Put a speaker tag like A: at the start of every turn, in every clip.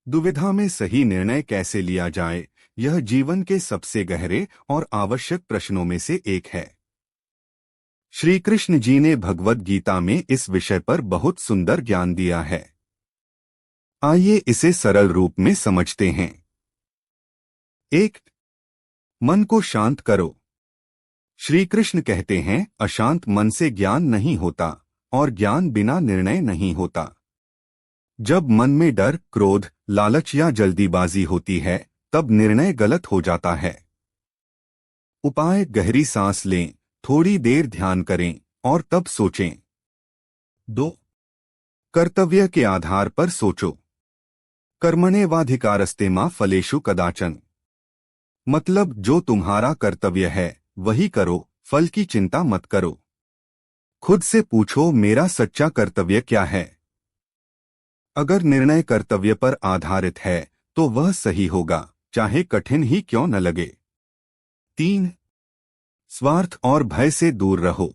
A: दुविधा में सही निर्णय कैसे लिया जाए, यह जीवन के सबसे गहरे और आवश्यक प्रश्नों में से एक है। श्री कृष्ण जी ने भगवद गीता में इस विषय पर बहुत सुंदर ज्ञान दिया है। आइए इसे सरल रूप में समझते हैं। 1. मन को शांत करो। श्री कृष्ण कहते हैं, अशांत मन से ज्ञान नहीं होता और ज्ञान बिना निर्णय नहीं होता। जब मन में डर, क्रोध, लालच या जल्दीबाजी होती है, तब निर्णय गलत हो जाता है। उपाय: गहरी सांस लें, थोड़ी देर ध्यान करें और तब सोचें। 2. कर्तव्य के आधार पर सोचो। कर्मण्येवाधिकारस्ते मा फलेषु कदाचन। मतलब जो तुम्हारा कर्तव्य है वही करो, फल की चिंता मत करो। खुद से पूछो, मेरा सच्चा कर्तव्य क्या है? अगर निर्णय कर्तव्य पर आधारित है तो वह सही होगा, चाहे कठिन ही क्यों न लगे। 3. स्वार्थ और भय से दूर रहो।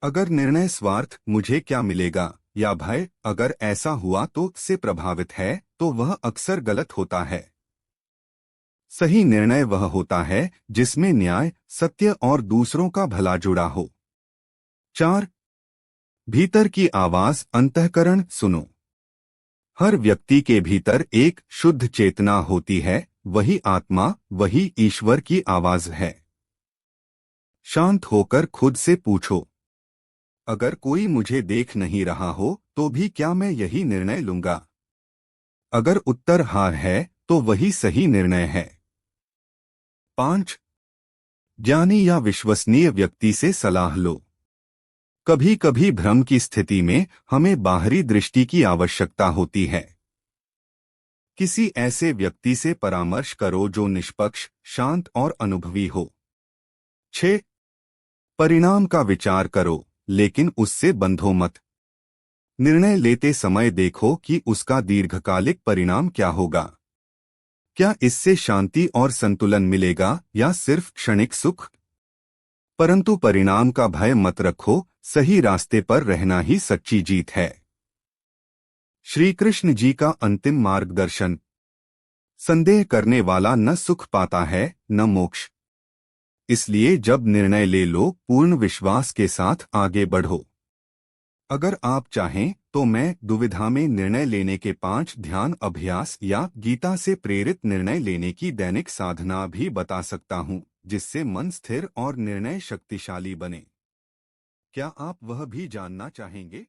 A: अगर निर्णय स्वार्थ, मुझे क्या मिलेगा, या भय, अगर ऐसा हुआ तो, से प्रभावित है तो वह अक्सर गलत होता है। सही निर्णय वह होता है जिसमें न्याय, सत्य और दूसरों का भला जुड़ा हो। 4. भीतर की आवाज, अंतःकरण सुनो। हर व्यक्ति के भीतर एक शुद्ध चेतना होती है, वही आत्मा, वही ईश्वर की आवाज है। शांत होकर खुद से पूछो, अगर कोई मुझे देख नहीं रहा हो तो भी क्या मैं यही निर्णय लूंगा? अगर उत्तर हाँ है तो वही सही निर्णय है। 5. ज्ञानी या विश्वसनीय व्यक्ति से सलाह लो। कभी कभी भ्रम की स्थिति में हमें बाहरी दृष्टि की आवश्यकता होती है। किसी ऐसे व्यक्ति से परामर्श करो जो निष्पक्ष, शांत और अनुभवी हो। 6. परिणाम का विचार करो, लेकिन उससे बंधो मत। निर्णय लेते समय देखो कि उसका दीर्घकालिक परिणाम क्या होगा। क्या इससे शांति और संतुलन मिलेगा या सिर्फ क्षणिक सुख? परंतु परिणाम का भय मत रखो, सही रास्ते पर रहना ही सच्ची जीत है। श्री कृष्ण जी का अंतिम मार्गदर्शन: संदेह करने वाला न सुख पाता है न मोक्ष। इसलिए जब निर्णय ले लो, पूर्ण विश्वास के साथ आगे बढ़ो। अगर आप चाहें तो मैं दुविधा में निर्णय लेने के 5 ध्यान अभ्यास या गीता से प्रेरित निर्णय लेने की दैनिक साधना भी बता सकता हूं, जिससे मन स्थिर और निर्णय शक्तिशाली बने। क्या आप वह भी जानना चाहेंगे?